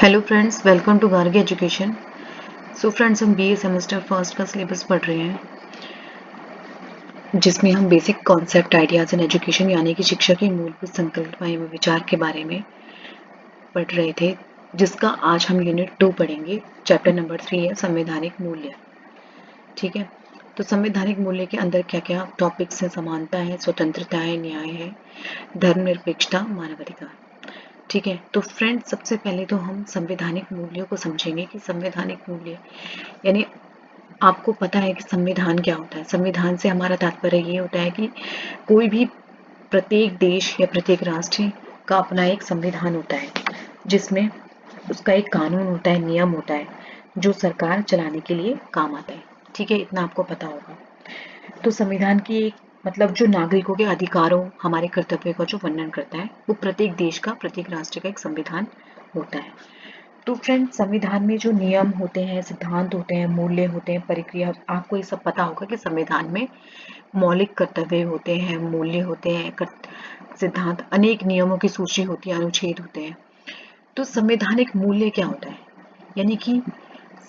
Hello friends, welcome to Gargi education. So friends, हम BA semester first का syllabus पढ़ रहे हैं, जिसमें हम basic concept ideas in education यानी कि शिक्षा की मूलभूत संकल्पना एवं विचार के बारे में पढ़ रहे थे, जिसका आज हम यूनिट 2 पढ़ेंगे। चैप्टर नंबर 3 है संवैधानिक मूल्य। ठीक है, तो संवैधानिक मूल्य के अंदर क्या क्या टॉपिक्स हैं? समानता है, स्वतंत्रता है, न्याय है, धर्मनिरपेक्षता, मानवाधिकार। ठीक है, तो फ्रेंड्स सबसे पहले तो हम संवैधानिक मूल्यों को समझेंगे कि संवैधानिक मूल्य यानी आपको पता है कि संविधान क्या होता है। संविधान से हमारा तात्पर्य ये होता है कि कोई भी प्रत्येक देश या प्रत्येक राष्ट्र का अपना एक संविधान होता है, जिसमें उसका एक कानून होता है, नियम होता है, जो सरकार चलाने के लिए काम आता है। ठीक है, इतना आपको पता होगा। तो संविधान की एक मतलब जो नागरिकों के अधिकारों, हमारे कर्तव्यों का जो वर्णन करता है, वो प्रत्येक देश का, प्रत्येक राष्ट्र का एक संविधान होता है। तो फ्रेंड, संविधान में जो नियम होते हैं, सिद्धांत होते हैं, मूल्य होते हैं, प्रक्रिया, आपको ये सब पता होगा कि संविधान में मौलिक कर्तव्य होते हैं, मूल्य होते हैं, सिद्धांत, अनेक नियमों की सूची होती है, अनुच्छेद होते हैं। तो संवैधानिक मूल्य क्या होता है? यानी कि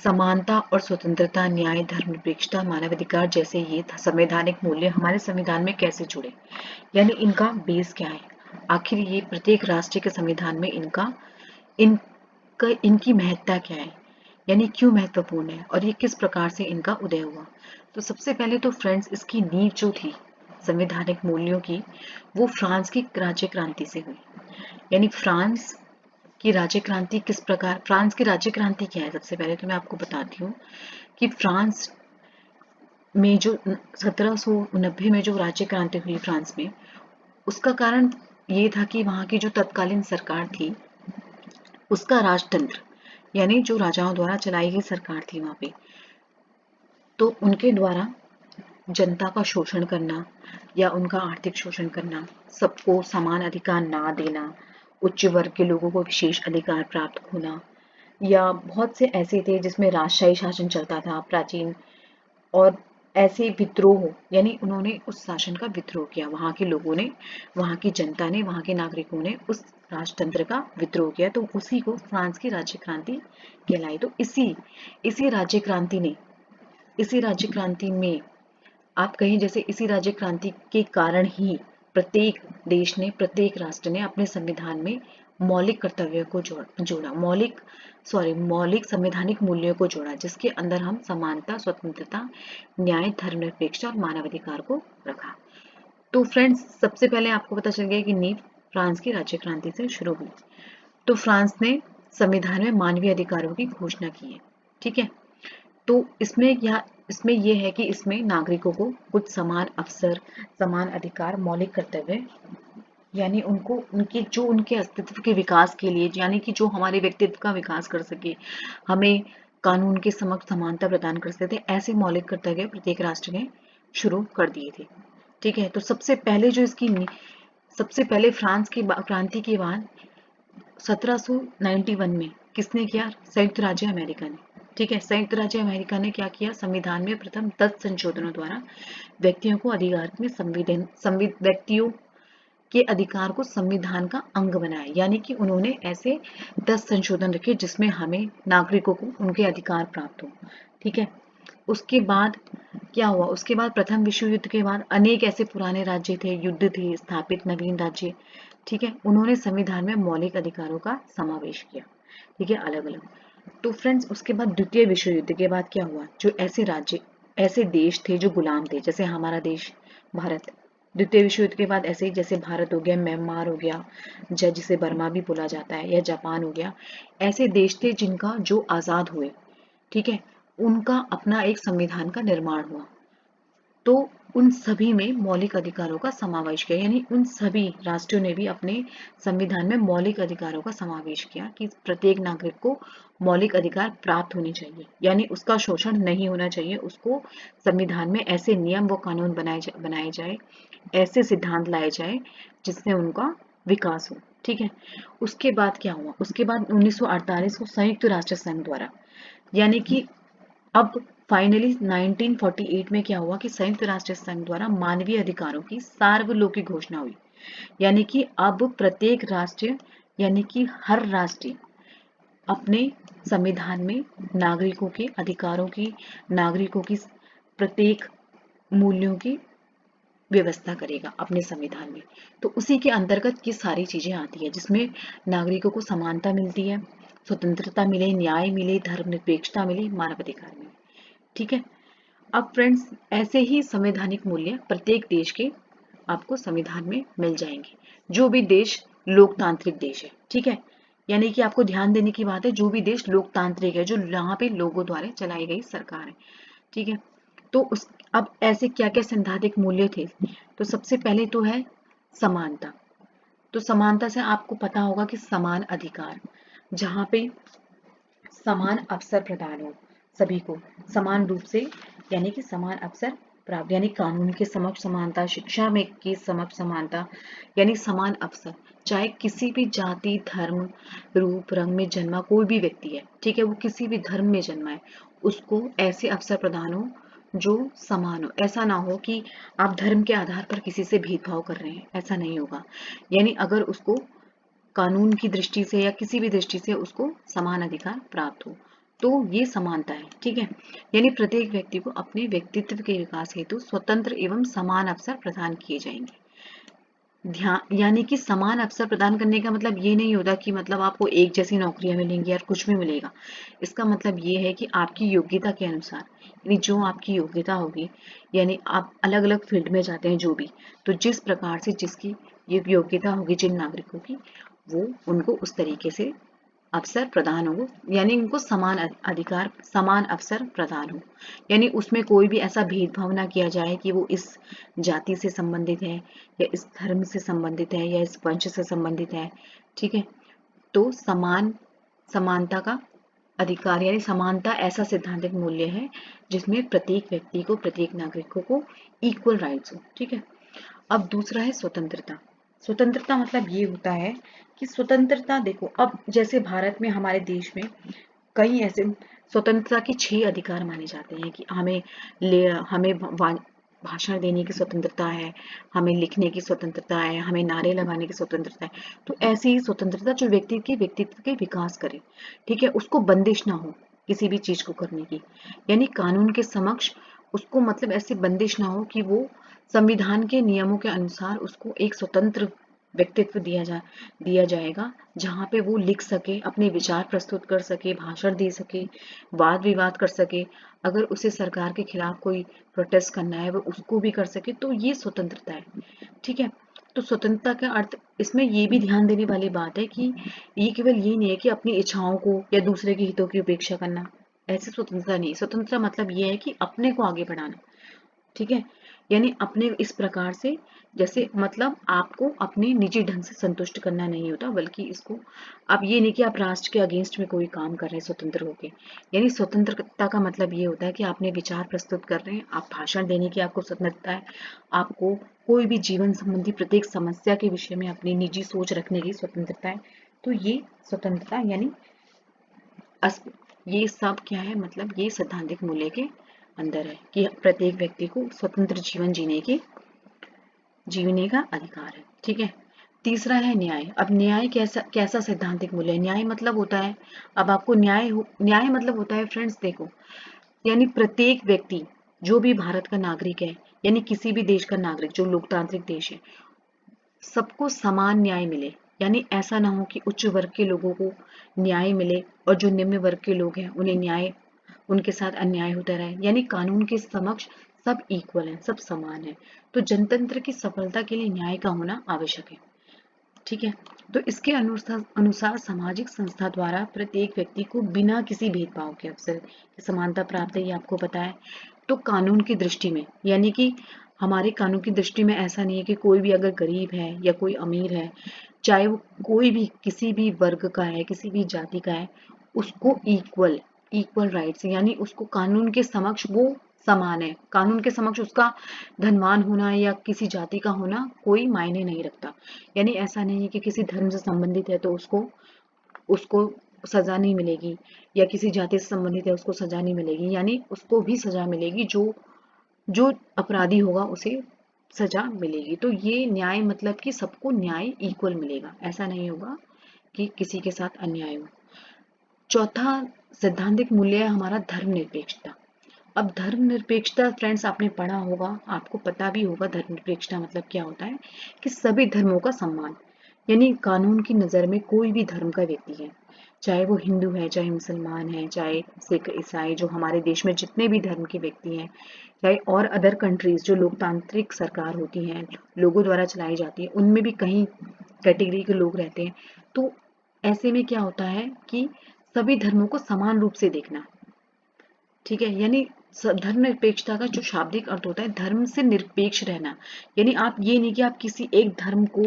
समानता और स्वतंत्रता, न्याय, धर्मनिरपेक्षता, मानवाधिकार जैसे ये संवैधानिक मूल्य हमारे संविधान में कैसे जुड़े, यानी इनका बेस क्या है? आखिर ये प्रत्येक राष्ट्र के संविधान में इनकी महत्ता क्या है, यानी क्यों महत्वपूर्ण है, और ये किस प्रकार से इनका उदय हुआ? तो सबसे पहले तो फ्रेंड्स, इसकी नींव जो थी संवैधानिक मूल्यों की, वो फ्रांस की राज्य क्रांति से हुई। यानी फ्रांस की राज्य क्रांति किस प्रकार, फ्रांस की राज्य क्रांति क्या है? सबसे पहले तो मैं आपको बताती हूँ कि फ्रांस में जो 1790 में जो राज्य क्रांति हुई फ्रांस में, उसका कारण ये था कि वहाँ की जो तत्कालीन सरकार थी, उसका राजतंत्र यानी जो राजाओं द्वारा चलाई गई सरकार थी वहाँ पे, तो उनके द्वारा जनता का शोषण करना या उनका आर्थिक शोषण करना, सबको समान अधिकार ना देना, उच्च वर्ग के लोगों को विशेष अधिकार प्राप्त होना, या बहुत से ऐसे थे जिसमें राजशाही शासन चलता था प्राचीन, और ऐसे विद्रोह, यानी उन्होंने उस शासन का विद्रोह किया। वहां के लोगों ने, वहां की जनता ने, वहां के नागरिकों ने उस राजतंत्र का विद्रोह किया, तो उसी को फ्रांस की राज्य क्रांति कहलाई। तो इसी राज्य क्रांति ने, इसी राज्य क्रांति में आप कहें, जैसे इसी राज्य क्रांति के कारण ही प्रत्येक देश ने, प्रत्येक राष्ट्र ने अपने संविधान में मौलिक कर्तव्यों को जोड़ा, मौलिक संवैधानिक मूल्यों को जोड़ा, जिसके अंदर हम समानता, स्वतंत्रता, न्याय, धर्मनिरपेक्षता और मानवाधिकार को रखा। तो फ्रेंड्स, सबसे पहले आपको पता चल गया कि नींव फ्रांस की राज्य क्रांति से शुरू हुई। तो फ्रांस ने संविधान में मानवीय अधिकारों की घोषणा की है। ठीक है, तो इसमें यह है कि इसमें नागरिकों को कुछ समान अवसर, समान अधिकार, मौलिक कर्तव्य, यानी उनको उनके अस्तित्व के विकास के लिए, यानी कि जो हमारे व्यक्तित्व का विकास कर सके, हमें कानून के समक्ष समानता प्रदान कर सकते थे, ऐसे मौलिक कर्तव्य प्रत्येक राष्ट्र ने शुरू कर दिए थे। ठीक है, तो सबसे पहले फ्रांस की क्रांति के बाद 1791 में किसने किया? संयुक्त राज्य अमेरिका ने। ठीक है, संयुक्त राज्य अमेरिका ने क्या किया? संविधान में प्रथम 10 संशोधनों द्वारा व्यक्तियों को अधिकार में व्यक्तियों के अधिकार को संविधान का अंग बनाया। यानी कि उन्होंने ऐसे 10 संशोधन रखे जिसमें हमें नागरिकों को उनके अधिकार प्राप्त हो। ठीक है, उसके बाद क्या हुआ? उसके बाद प्रथम विश्व युद्ध के बाद अनेक ऐसे पुराने राज्य थे, युद्ध थे, स्थापित नवीन राज्य, ठीक है, उन्होंने संविधान में मौलिक अधिकारों का समावेश किया। ठीक है, अलग अलग। तो फ्रेंड्स, उसके बाद द्वितीय विश्व युद्ध के बाद क्या हुआ? जो ऐसे देश थे जो गुलाम थे, जैसे हमारा देश भारत, द्वितीय विश्व युद्ध के बाद ऐसे ही, जैसे भारत हो गया, म्यांमार हो गया, जिसे बर्मा भी बोला जाता है, या जापान हो गया, ऐसे देश थे जिनका जो आजाद हुए, ठीक है, उनका अपना एक संविधान का निर्माण हुआ। तो उन सभी में मौलिक अधिकारों का समावेश किया, यानी उन सभी राष्ट्रों ने भी अपने संविधान में मौलिक अधिकारों का समावेश किया कि प्रत्येक नागरिक को मौलिक अधिकार प्राप्त होने चाहिए, यानी उसका शोषण नहीं होना चाहिए। उसको संविधान में ऐसे नियम व कानून बनाए जाए, ऐसे सिद्धांत लाए जाए जिससे उनका विकास हो। ठीक है, उसके बाद क्या हुआ? उसके बाद 1948 को संयुक्त राष्ट्र संघ द्वारा, यानी कि अब फाइनली 1948 में क्या हुआ कि संयुक्त राष्ट्र संघ द्वारा मानवीय अधिकारों की सार्वलौकिक घोषणा हुई। यानी कि अब प्रत्येक राष्ट्र, यानी कि हर राष्ट्र अपने संविधान में नागरिकों के अधिकारों की, नागरिकों की प्रत्येक मूल्यों की व्यवस्था करेगा अपने संविधान में। तो उसी के अंतर्गत ये सारी चीजें आती है, जिसमें नागरिकों को समानता मिलती है, स्वतंत्रता मिले, न्याय मिले, धर्मनिरपेक्षता मिले, मानवाधिकार मिले। ठीक है। अब फ्रेंड्स, ऐसे ही संवैधानिक मूल्य प्रत्येक देश के आपको संविधान में मिल जाएंगे, जो भी देश लोकतांत्रिक देश है। ठीक है। यानी कि आपको ध्यान देने की बात है, जो भी देश लोकतांत्रिक है, जो यहाँ पे लोगों द्वारा चलाई गई सरकार है। ठीक है। तो उस अब ऐसे क्या क्या सैद्धांतिक मूल्य थे? तो सबसे पहले तो है समानता। तो समानता से आपको पता होगा कि समान अधिकार, जहाँ पे समान अवसर प्रदान हो सभी को समान रूप से, यानी कि समान अवसर प्राप्त, यानी कानून के समक्ष समानता, शिक्षा में की समक्ष समानता, यानी समान अवसर। चाहे किसी भी जाति, धर्म, रूप, रंग में जन्मा कोई भी व्यक्ति है, ठीक है, वो किसी भी धर्म में जन्मा है, उसको ऐसे अवसर प्रदान हो जो समान हो। ऐसा ना हो कि आप धर्म के आधार पर किसी से भेदभाव कर रहे हैं, ऐसा नहीं होगा। यानी अगर उसको कानून की दृष्टि से या किसी भी दृष्टि से उसको समान अधिकार प्राप्त हो, तो ये समानता है। ठीक है। यानी प्रत्येक व्यक्ति को अपने व्यक्तित्व के विकास हेतु स्वतंत्र एवं समान अवसर प्रदान किए जाएंगे। ध्यान, यानी कि समान अवसर प्रदान करने का मतलब ये नहीं होता कि मतलब आपको एक जैसी नौकरियां मिलेंगी और कुछ भी मिलेगा। इसका मतलब ये है कि आपकी योग्यता के अनुसार, यानी जो आपकी योग्यता होगी, यानी आप अलग अलग फील्ड में जाते हैं जो भी, तो जिस प्रकार से जिसकी ये योग्यता होगी जिन नागरिकों की, वो उनको उस तरीके से अवसर प्रदान हो, यानी उनको समान अधिकार, समान अवसर प्रदान हो। यानी उसमें कोई भी ऐसा भेदभाव ना किया जाए कि वो इस जाति से संबंधित है, या इस धर्म से संबंधित है, या इस वंश से संबंधित है। ठीक है। तो समानता का अधिकार, यानी समानता ऐसा सिद्धांतिक मूल्य है जिसमें प्रत्येक व्यक्ति को, प्रत्येक नागरिकों को इक्वल राइट्स हो। ठीक है। अब दूसरा है स्वतंत्रता। स्वतंत्रता मतलब ये होता है कि स्वतंत्रता, देखो अब जैसे भारत में, हमारे देश में कई ऐसे स्वतंत्रता के 6 अधिकार माने जाते हैं कि हमें भाषण देने की स्वतंत्रता है, हमें लिखने की स्वतंत्रता है, हमें नारे लगाने की स्वतंत्रता है। तो ऐसी ही स्वतंत्रता जो व्यक्ति के व्यक्तित्व के विकास करे। ठीक है। उसको बंदिश ना हो किसी भी चीज को करने की, यानी कानून के समक्ष उसको मतलब ऐसी बंदिश ना हो कि वो संविधान के नियमों के अनुसार उसको एक स्वतंत्र व्यक्तित्व दिया जाएगा, जहाँ पे वो लिख सके, अपने विचार प्रस्तुत कर सके, भाषण दे सके, वाद विवाद कर सके, अगर उसे सरकार के खिलाफ कोई प्रोटेस्ट करना है वो उसको भी कर सके। तो ये स्वतंत्रता है। ठीक है। तो स्वतंत्रता का अर्थ, इसमें ये भी ध्यान देने वाली बात है कि ये केवल ये नहीं है कि अपनी इच्छाओं को या दूसरे के हितों की उपेक्षा करना, ऐसी स्वतंत्रता नहीं। स्वतंत्रता मतलब ये है कि अपने को आगे बढ़ाना। ठीक है। यानी अपने इस प्रकार से, जैसे मतलब आपको अपने निजी ढंग से संतुष्ट करना नहीं होता, बल्कि इसको आप ये नहीं कि आप राष्ट्र के अगेंस्ट में कोई काम कर रहे हैं स्वतंत्र होके। यानी स्वतंत्रता का मतलब ये होता है कि आपने विचार प्रस्तुत कर रहे हैं, आप भाषण देने की आपको स्वतंत्रता है, आपको कोई भी जीवन संबंधी प्रत्येक समस्या के विषय में अपनी निजी सोच रखने की स्वतंत्रता है। तो ये स्वतंत्रता, यानी ये सब क्या है, मतलब ये सैद्धांतिक मूल्य के अंदर है कि प्रत्येक व्यक्ति को स्वतंत्र जीने का अधिकार है। ठीक है। तीसरा है न्याय। अब न्याय कैसा कैसा सैद्धांतिक मूल्य है? न्याय मतलब होता है, अब आपको न्याय मतलब होता है फ्रेंड्स, देखो, यानी प्रत्येक व्यक्ति जो भी भारत का नागरिक है, यानी किसी भी देश का नागरिक जो लोकतांत्रिक देश है, सबको समान न्याय मिले। यानी ऐसा ना हो कि उच्च वर्ग के लोगों को न्याय मिले और जो निम्न वर्ग के लोग हैं उनके साथ अन्याय होता रहे। यानी कानून के समक्ष सब इक्वल हैं, सब समान हैं। तो जनतंत्र की सफलता के लिए न्याय का होना आवश्यक है। ठीक है। तो इसके अनुसार सामाजिक संस्था द्वारा प्रत्येक व्यक्ति को बिना किसी भेदभाव के अवसर की समानता प्राप्त है, ये आपको पता है। तो कानून की दृष्टि में, यानी कि हमारे कानून की दृष्टि में ऐसा नहीं है कि कोई भी अगर गरीब है या कोई अमीर है, चाहे वो कोई भी किसी भी वर्ग का है, किसी भी जाति का है, उसको इक्वल राइट्स, यानी उसको कानून के समक्ष वो समान है। कानून के समक्ष उसका धनवान होना या किसी जाति का होना कोई मायने नहीं रखता। यानी ऐसा नहीं है कि किसी धर्म से संबंधित है तो उसको उसको सजा नहीं मिलेगी, या किसी जाति से संबंधित है उसको सजा नहीं मिलेगी। यानी उसको भी सजा मिलेगी, जो जो अपराधी होगा उसे सजा मिलेगी। तो ये न्याय मतलब कि सबको न्याय इक्वल मिलेगा, ऐसा नहीं होगा कि किसी के साथ अन्याय हो। चौथा सैद्धांतिक मूल्य है हमारा धर्मनिरपेक्षता। अब धर्मनिरपेक्षता फ्रेंड्स आपने पढ़ा होगा, आपको पता भी होगा धर्मनिरपेक्षता मतलब क्या होता है, कि सभी धर्मों का सम्मान। यानी कानून की नज़र में कोई भी धर्म का व्यक्ति है, चाहे वो हिंदू है, चाहे मुसलमान है, चाहे सिख ईसाई, जो हमारे देश में जितने भी धर्म के व्यक्ति हैं, चाहे और अदर कंट्रीज जो लोकतांत्रिक सरकार होती हैं, लोगों द्वारा चलाई जाती है, उनमें भी कई कैटेगरी के लोग रहते हैं। तो ऐसे में क्या होता है कि सभी धर्मों को समान रूप से देखना, ठीक है। यानी धर्मनिरपेक्षता का जो शाब्दिक अर्थ होता है धर्म से निरपेक्ष रहना। यानी आप ये नहीं कि आप किसी एक धर्म को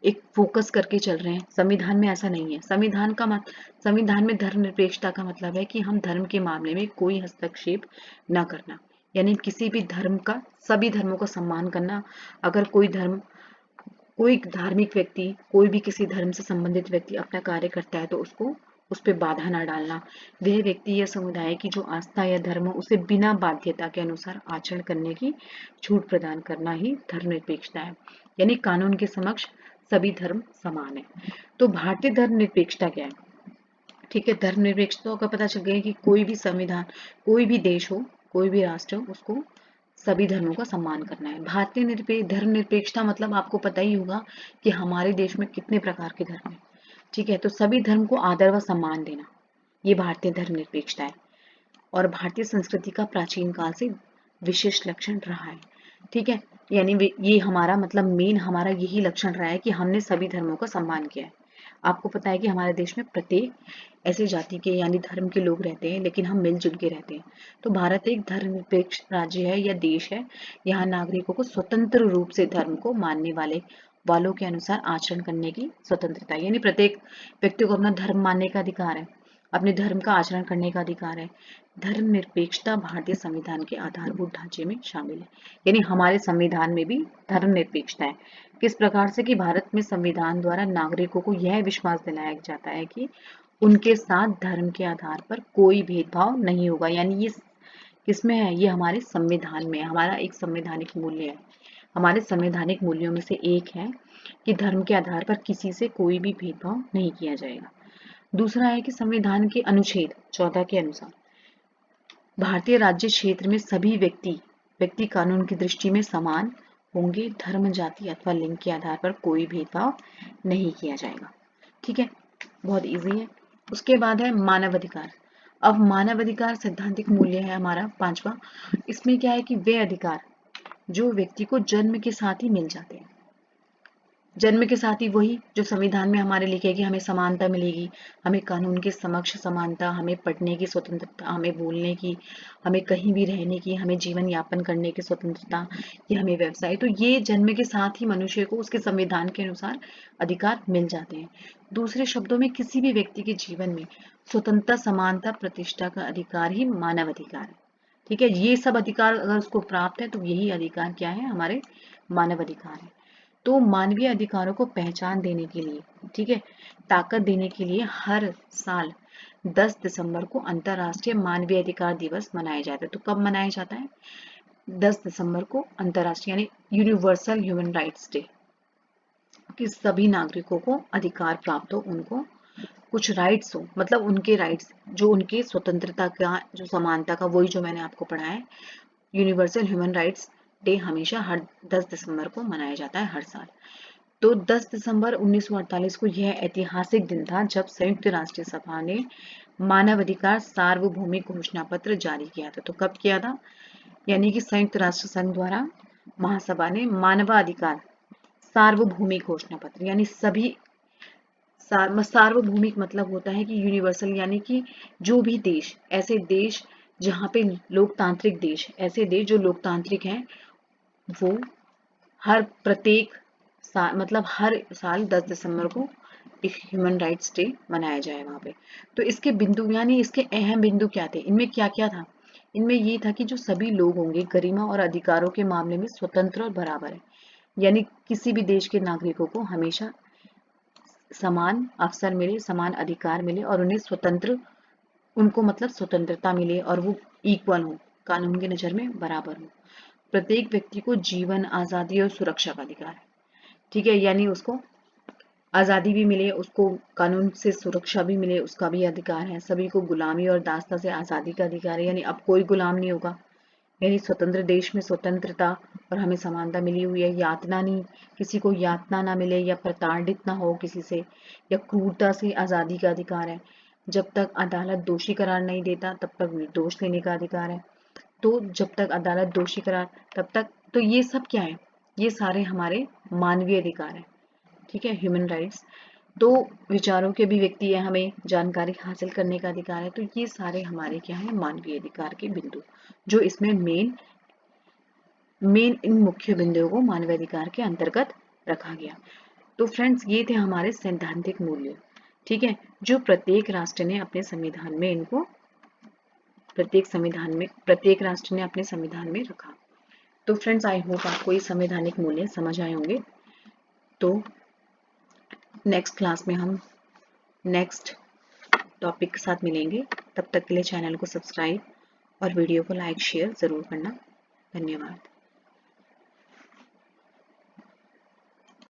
एक फोकस करके चल रहे हैं, संविधान में ऐसा नहीं है। संविधान में धर्मनिरपेक्षता का मतलब है कि हम धर्म के मामले में कोई हस्तक्षेप न करना, यानी किसी भी धर्म का, सभी धर्मों का सम्मान करना। अगर कोई धार्मिक व्यक्ति, कोई भी किसी धर्म से संबंधित व्यक्ति अपना कार्य करता है तो उसको उस पर बाधा ना डालना। वह व्यक्ति या समुदाय की जो आस्था या धर्म हो उसे बिना बाध्यता के अनुसार आचरण करने की छूट प्रदान करना ही धर्मनिरपेक्षता है। यानी कानून के समक्ष सभी धर्म समान है। तो भारतीय धर्मनिरपेक्षता क्या है? ठीक है, धर्मनिरपेक्षता का पता चल गया कि कोई भी संविधान, कोई भी देश हो, कोई भी राष्ट्र हो, उसको सभी धर्मों का सम्मान करना है। भारतीय धर्मनिरपेक्षता मतलब आपको पता ही होगा कि हमारे देश में कितने प्रकार के धर्म हैं। ठीक है, तो सभी धर्म को आदर व सम्मान देना, ये भारतीय धर्मनिरपेक्षता है। और भारतीय संस्कृति का प्राचीन काल से विशेष लक्षण रहा है। ठीक है, यानी ये हमारा मतलब मेन हमारा यही लक्षण रहा है कि हमने सभी धर्मों का सम्मान किया है। आपको पता है कि हमारे देश में प्रत्येक ऐसे जाति के यानी धर्म के लोग रहते हैं, लेकिन हम मिलजुल के रहते हैं। तो भारत एक धर्मनिरपेक्ष राज्य है या देश है। यहाँ नागरिकों को स्वतंत्र रूप से धर्म को मानने वालों के अनुसार आचरण करने की स्वतंत्रता है। यानी प्रत्येक व्यक्ति को अपना धर्म मानने का अधिकार है, अपने धर्म का आचरण करने का अधिकार है। धर्मनिरपेक्षता भारतीय संविधान के आधारभूत ढांचे में शामिल है। यानी हमारे संविधान में भी धर्मनिरपेक्षता है। किस प्रकार से कि भारत में संविधान द्वारा नागरिकों को यह विश्वास दिलाया जाता है कि उनके साथ धर्म के आधार पर कोई भेदभाव नहीं होगा। यानी ये किसमें है? ये हमारे संविधान में, हमारा एक संवैधानिक मूल्य है। हमारे संवैधानिक मूल्यों में से एक है कि धर्म के आधार पर किसी से कोई भी भेदभाव नहीं किया जाएगा। दूसरा है कि संविधान के अनुच्छेद 14 के अनुसार भारतीय राज्य क्षेत्र में सभी व्यक्ति कानून की दृष्टि में समान होंगे। धर्म, जाति अथवा लिंग के आधार पर कोई भेदभाव नहीं किया जाएगा। ठीक है, बहुत इजी है। उसके बाद है मानवाधिकार। अब मानवाधिकार सैद्धांतिक मूल्य है हमारा पांचवा। इसमें क्या है कि वे अधिकार जो व्यक्ति को जन्म के साथ ही मिल जाते हैं, जन्म के साथ ही, वही जो संविधान में हमारे लिखे है कि हमें समानता मिलेगी, हमें कानून के समक्ष समानता, हमें पढ़ने की स्वतंत्रता, हमें बोलने की, हमें कहीं भी रहने की, हमें जीवन यापन करने की स्वतंत्रता, ये हमें व्यवसाय, तो ये जन्म के साथ ही मनुष्य को उसके संविधान के अनुसार अधिकार मिल जाते हैं। दूसरे शब्दों में किसी भी व्यक्ति के जीवन में स्वतंत्रता, समानता, प्रतिष्ठा का अधिकार ही मानव अधिकार है। ठीक है, ये सब अधिकार अगर उसको प्राप्त है तो यही अधिकार क्या है? हमारे मानव अधिकार है। तो मानवीय अधिकारों को पहचान देने के लिए, ठीक है, ताकत देने के लिए हर साल 10 दिसंबर को अंतर्राष्ट्रीय मानवीय अधिकार दिवस मनाया जाता है। तो कब मनाया जाता है? 10 दिसंबर को अंतर्राष्ट्रीय यानी यूनिवर्सल ह्यूमन राइट्स डे, कि सभी नागरिकों को अधिकार प्राप्त हो, उनको कुछ राइट्स हो, मतलब उनके राइट्स जो उनके स्वतंत्रता का, जो समानता का, वही जो मैंने आपको पढ़ा है। यूनिवर्सल ह्यूमन राइट्स डे हमेशा हर 10 दिसंबर को मनाया जाता है हर साल। तो 10 दिसंबर 1948 को यह ऐतिहासिक दिन था जब संयुक्त राष्ट्र सभा ने मानवाधिकार सार्वभौमिक घोषणा पत्र जारी किया था। तो कब किया था? यानी कि संयुक्त राष्ट्र संघ द्वारा महासभा ने मानवाधिकार सार्वभौमिक घोषणा पत्र, यानी सभी सार्वभौमिक मतलब होता है कि यूनिवर्सल, यानी कि जो भी देश, ऐसे देश जहाँ पे लोकतांत्रिक देश, ऐसे देश जो लोकतांत्रिक हैं, वो हर प्रत्येक साल, मतलब हर साल 10 दिसंबर को एक ह्यूमन राइट्स डे मनाया जाए वहाँ पे। तो इसके बिंदु यानी इसके अहम बिंदु क्या थे? इनमें क्या क्या था? इनमें ये था कि जो सभी लोग होंगे गरिमा और अधिकारों के मामले में स्वतंत्र और बराबर है। यानी किसी भी देश के नागरिकों को हमेशा समान अवसर मिले, समान अधिकार मिले और उनको मतलब स्वतंत्रता मिले और वो इक्वल हो, कानून की नजर में बराबर हो। प्रत्येक व्यक्ति को जीवन, आजादी और सुरक्षा का अधिकार है। ठीक है, यानी उसको आज़ादी भी मिले, उसको कानून से सुरक्षा भी मिले, उसका भी अधिकार है। सभी को गुलामी और दासता से आज़ादी का अधिकार है, यानी अब कोई गुलाम नहीं होगा। यानी स्वतंत्र देश में स्वतंत्रता और हमें समानता मिली हुई है। यातना नहीं, किसी को यातना ना मिले या प्रताड़ित ना हो किसी से, या क्रूरता से आज़ादी का अधिकार है। जब तक अदालत दोषी करार नहीं देता तब तक निर्दोष लेने का अधिकार है। तो जब तक अदालत दोषी करार, तब तक, तो ये सब क्या है, ये सारे हमारे मानवीय अधिकार है। ठीक है, ह्यूमन राइट्स। तो विचारों के अभिव्यक्ति है, हमें जानकारी हासिल करने का अधिकार है। तो ये सारे हमारे क्या है, मानवीय अधिकार के बिंदु, जो इसमें मेन इन मुख्य बिंदुओं को मानवाधिकार के अंतर्गत रखा गया। तो फ्रेंड्स, ये थे हमारे सैद्धांतिक मूल्य। ठीक है, जो प्रत्येक राष्ट्र ने अपने संविधान में इनको प्रत्येक राष्ट्र ने अपने संविधान में रखा। तो फ्रेंड्स, आई होप आपको ये संवैधानिक मूल्य समझ आए होंगे। तो नेक्स्ट क्लास में हम नेक्स्ट टॉपिक के साथ मिलेंगे। तब तक के लिए चैनल को सब्सक्राइब और वीडियो को लाइक शेयर जरूर करना। धन्यवाद।